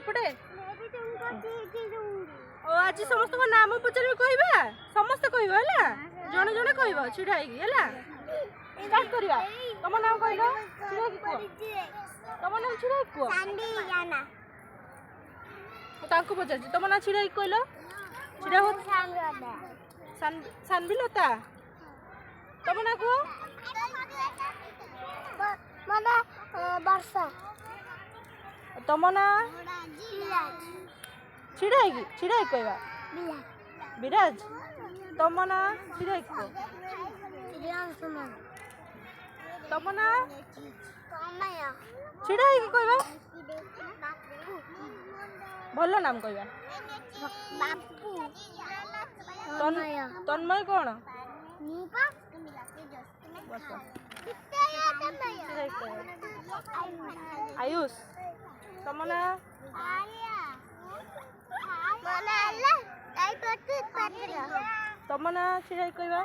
एपटे ओ आज समस्त नाम पचार कहबा समस्त कहबा है जड़े जड़े कहब छिड़ा है स्टार्ट करिया तुम नाम कहलो छिड़ा तुम नाम छिड़ा कह तांको पचार तुम ना छिड़ा कहलो छिड़ा हो सानबिलता तुम ना कह मना वर्षा तुम ना छिड़ा कहबा विराज तुम ना छिड़ा तुम ना छिड़ा कहबा भल नाम कहबा तन्मय कौन आयुष तुम ना तुम ना छिड़ा कहबा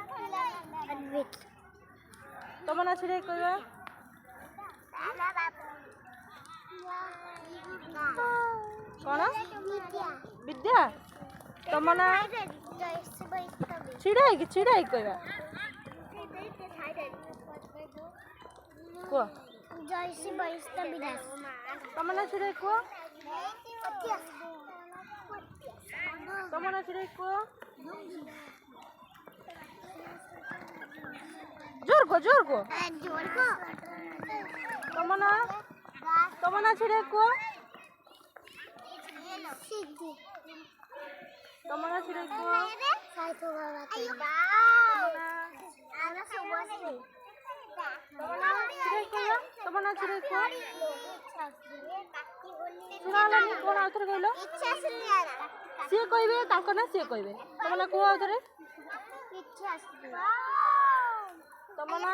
तुम ना छिड़ा कहबा कौन विद्या तुम ना छिड़ा कहबा कह जयसी बहिष्ठ विराज तुम ना छिड़ा कह तुम ना छिड़ा कह जोर को तुम ना छिड़ा कह तुम ना छिड़ा कौन आउथरे कहलो सी कहबे तांको ना सी कहबे तुम ना को आउथरे तुम ना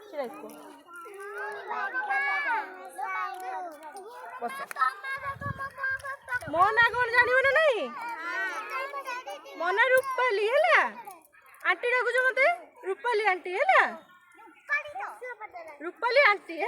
छिड़को मो ना कौन जानिबो ना नहीं मो ना रूपाली है आंटी डाकुछ मते रूपाली आंटी है रूपाली आंटी है।